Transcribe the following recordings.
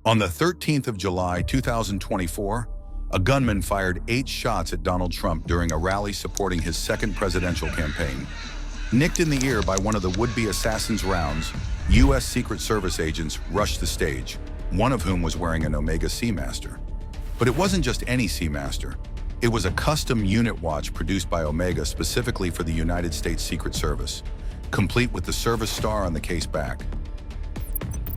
On the 13th of July 2024, a gunman fired 8 shots at Donald Trump during a rally supporting his second presidential campaign. Nicked in the ear by one of the would-be assassin's rounds, U.S. Secret Service agents rushed the stage, one of whom was wearing an Omega Seamaster. But it wasn't just any Seamaster. It was a custom unit watch produced by Omega specifically for the United States Secret Service, complete with the service star on the case back.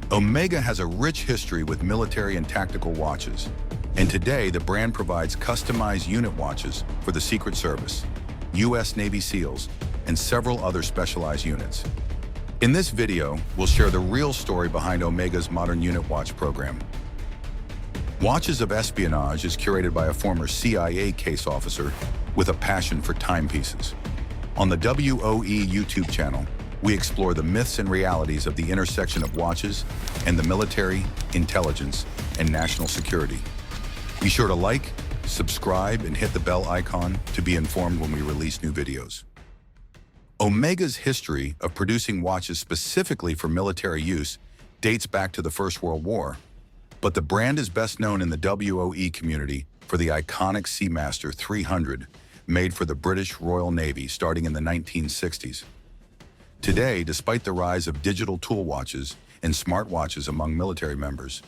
Omega has a rich history with military and tactical watches, and today the brand provides customized unit watches for the Secret Service, U.S. Navy SEALs, and several other specialized units. In this video, we'll share the real story behind Omega's modern unit watch program. Watches of Espionage is curated by a former CIA case officer with a passion for timepieces. On the WOE YouTube channel, we explore the myths and realities of the intersection of watches and the military, intelligence, and national security. Be sure to like, subscribe, and hit the bell icon to be informed when we release new videos. Omega's history of producing watches specifically for military use dates back to the First World War, but the brand is best known in the WOE community for the iconic Seamaster 300, made for the British Royal Navy starting in the 1960s. Today, despite the rise of digital tool watches and smartwatches among military members,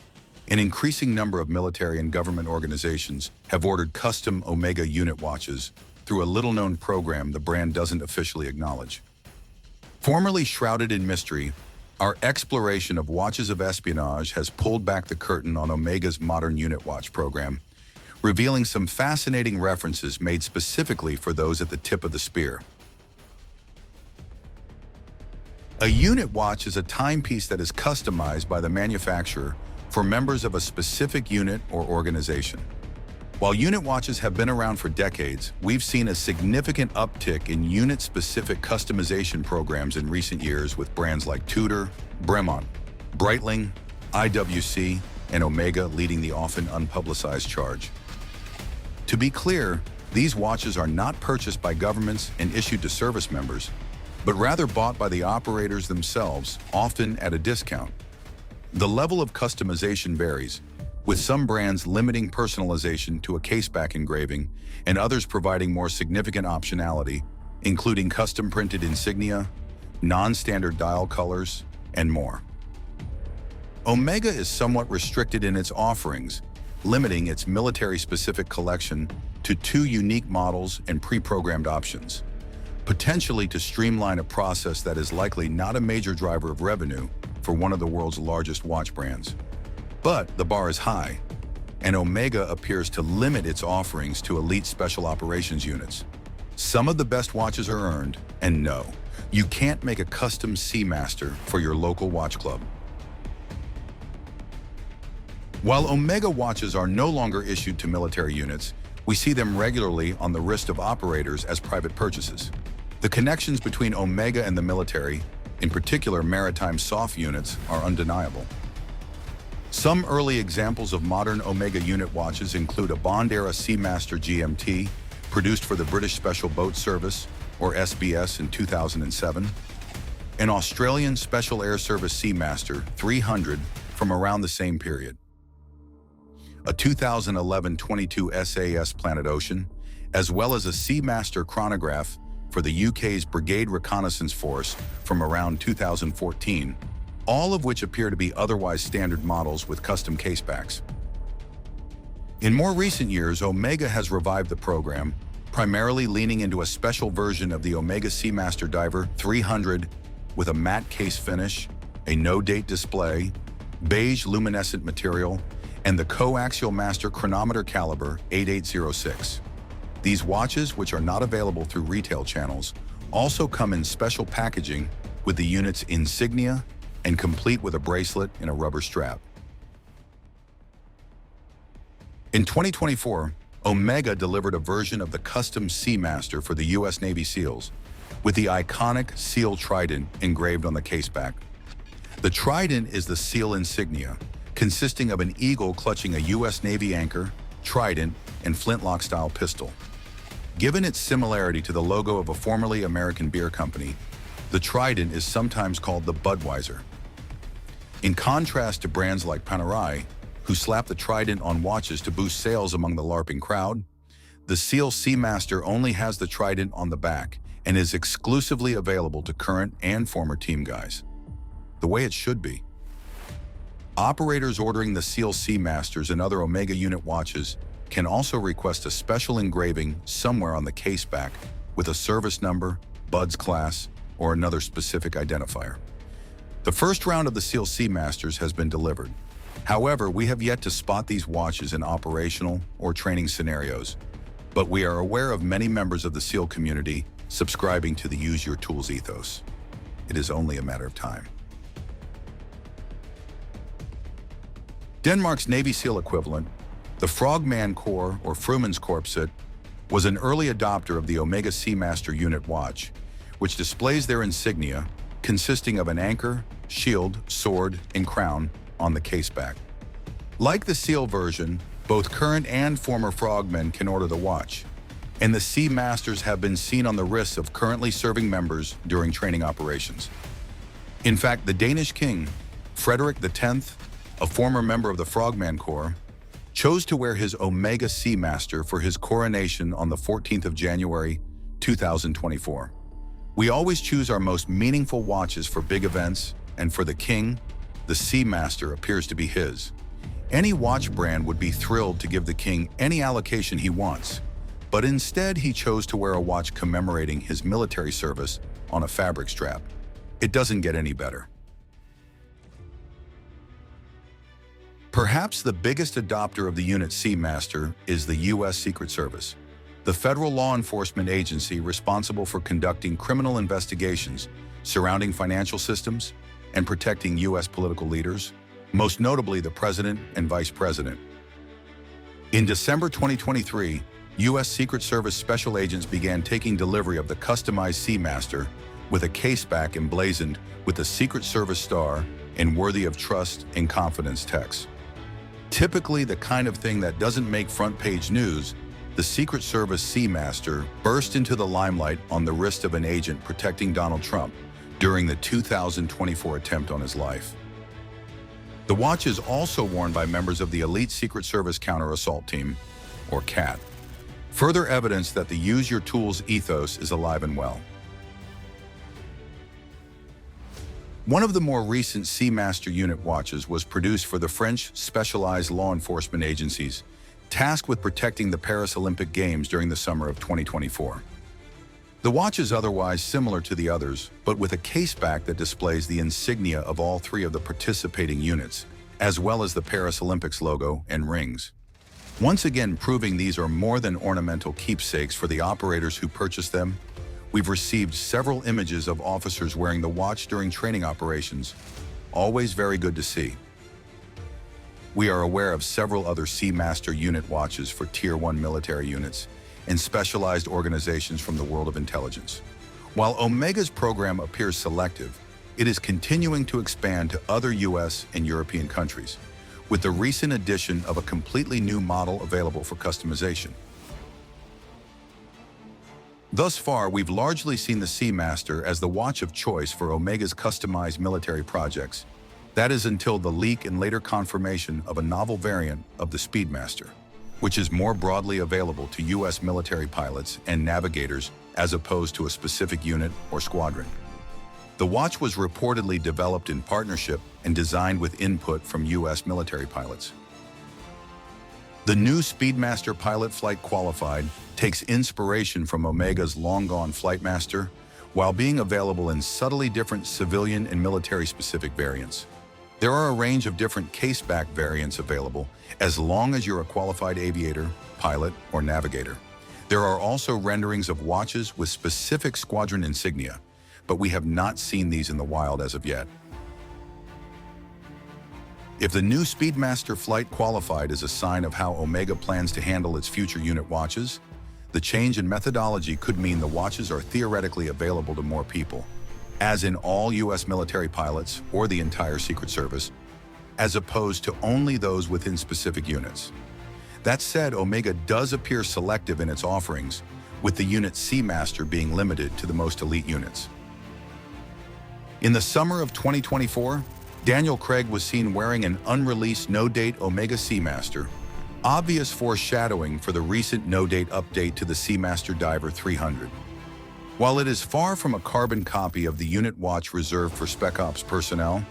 an increasing number of military and government organizations have ordered custom Omega unit watches through a little-known program the brand doesn't officially acknowledge. Formerly shrouded in mystery, our exploration of watches of espionage has pulled back the curtain on Omega's modern unit watch program, revealing some fascinating references made specifically for those at the tip of the spear. A unit watch is a timepiece that is customized by the manufacturer for members of a specific unit or organization. While unit watches have been around for decades, we've seen a significant uptick in unit-specific customization programs in recent years with brands like Tudor, Bremont, Breitling, IWC, and Omega leading the often unpublicized charge. To be clear, these watches are not purchased by governments and issued to service members, but rather bought by the operators themselves, often at a discount. The level of customization varies, with some brands limiting personalization to a caseback engraving and others providing more significant optionality, including custom-printed insignia, non-standard dial colors, and more. Omega is somewhat restricted in its offerings, limiting its military-specific collection to 2 unique models and pre-programmed options, potentially to streamline a process that is likely not a major driver of revenue for one of the world's largest watch brands. But the bar is high, and Omega appears to limit its offerings to elite special operations units. Some of the best watches are earned, and no, you can't make a custom Seamaster for your local watch club. While Omega watches are no longer issued to military units, we see them regularly on the wrist of operators as private purchases. The connections between Omega and the military, in particular maritime soft units, are undeniable. Some early examples of modern Omega unit watches include a Bond-era Seamaster GMT, produced for the British Special Boat Service, or SBS, in 2007, an Australian Special Air Service Seamaster 300 from around the same period, a 2011 22 SAS Planet Ocean, as well as a Seamaster chronograph for the UK's Brigade Reconnaissance Force from around 2014, all of which appear to be otherwise standard models with custom casebacks. In more recent years, Omega has revived the program, primarily leaning into a special version of the Omega Seamaster Diver 300 with a matte case finish, a no-date display, beige luminescent material, and the coaxial master chronometer caliber 8806. These watches, which are not available through retail channels, also come in special packaging with the unit's insignia and complete with a bracelet and a rubber strap. In 2024, Omega delivered a version of the custom Seamaster for the U.S. Navy SEALs, with the iconic SEAL Trident engraved on the caseback. The Trident is the SEAL insignia, consisting of an eagle clutching a U.S. Navy anchor, trident, and flintlock-style pistol. Given its similarity to the logo of a formerly American beer company, the Trident is sometimes called the Budweiser. In contrast to brands like Panerai, who slap the trident on watches to boost sales among the LARPing crowd. The SEAL Seamaster only has the trident on the back and is exclusively available to current and former team guys. The way it should be. Operators ordering the SEAL Seamasters and other Omega unit watches can also request a special engraving somewhere on the case back with a service number, BUDS class, or another specific identifier. The first round of the SEAL Seamasters has been delivered. However, we have yet to spot these watches in operational or training scenarios, but we are aware of many members of the SEAL community subscribing to the Use Your Tools ethos. It is only a matter of time. Denmark's Navy SEAL equivalent, the Frogman Corps or Frogmen's Korpset, was an early adopter of the Omega Seamaster unit watch, which displays their insignia consisting of an anchor, shield, sword, and crown on the caseback. Like the SEAL version, both current and former Frogmen can order the watch, and the Seamasters have been seen on the wrists of currently serving members during training operations. In fact, the Danish king, Frederik X, a former member of the Frogman Corps, chose to wear his Omega Seamaster for his coronation on the 14th of January, 2024. We always choose our most meaningful watches for big events, and for the king, the Seamaster appears to be his. Any watch brand would be thrilled to give the king any allocation he wants, but instead he chose to wear a watch commemorating his military service on a fabric strap. It doesn't get any better. Perhaps the biggest adopter of the unit Seamaster is the U.S. Secret Service, the federal law enforcement agency responsible for conducting criminal investigations surrounding financial systems and protecting U.S. political leaders, most notably the President and Vice President. In December 2023, U.S. Secret Service special agents began taking delivery of the customized Seamaster with a caseback emblazoned with the Secret Service star and worthy of trust and confidence text. Typically the kind of thing that doesn't make front-page news, the Secret Service Seamaster burst into the limelight on the wrist of an agent protecting Donald Trump during the 2024 attempt on his life. The watch is also worn by members of the Elite Secret Service Counter-Assault Team, or CAT. Further evidence that the Use Your Tools ethos is alive and well. One of the more recent Seamaster unit watches was produced for the French specialized law enforcement agencies tasked with protecting the Paris Olympic Games during the summer of 2024. The watch is otherwise similar to the others, but with a caseback that displays the insignia of all three of the participating units, as well as the Paris Olympics logo and rings. Once again proving these are more than ornamental keepsakes for the operators who purchase them, we've received several images of officers wearing the watch during training operations. Always very good to see. We are aware of several other Seamaster unit watches for Tier 1 military units and specialized organizations from the world of intelligence. While Omega's program appears selective, it is continuing to expand to other US and European countries, with the recent addition of a completely new model available for customization. Thus far, we've largely seen the Seamaster as the watch of choice for Omega's customized military projects. That is until the leak and later confirmation of a novel variant of the Speedmaster, which is more broadly available to US military pilots and navigators as opposed to a specific unit or squadron. The watch was reportedly developed in partnership and designed with input from US military pilots. The new Speedmaster pilot flight qualified takes inspiration from Omega's long-gone Flightmaster, while being available in subtly different civilian and military-specific variants. There are a range of different caseback variants available, as long as you're a qualified aviator, pilot, or navigator. There are also renderings of watches with specific squadron insignia, but we have not seen these in the wild as of yet. If the new Speedmaster flight qualified is a sign of how Omega plans to handle its future unit watches, the change in methodology could mean the watches are theoretically available to more people, as in all US military pilots or the entire Secret Service, as opposed to only those within specific units. That said, Omega does appear selective in its offerings, with the unit Seamaster being limited to the most elite units. In the summer of 2024, Daniel Craig was seen wearing an unreleased no-date Omega Seamaster, obvious foreshadowing for the recent no-date update to the Seamaster Diver 300. While it is far from a carbon copy of the unit watch reserved for SpecOps personnel,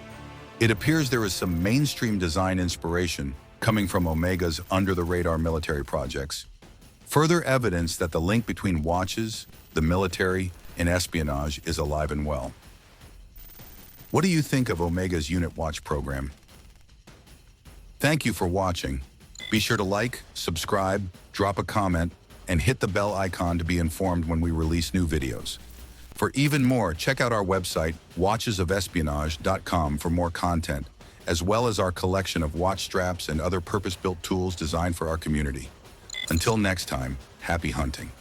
it appears there is some mainstream design inspiration coming from Omega's under-the-radar military projects. Further evidence that the link between watches, the military, and espionage is alive and well. What do you think of Omega's unit watch program? Thank you for watching. Be sure to like, subscribe, drop a comment, and hit the bell icon to be informed when we release new videos. For even more, check out our website, watchesofespionage.com, for more content, as well as our collection of watch straps and other purpose-built tools designed for our community. Until next time, happy hunting.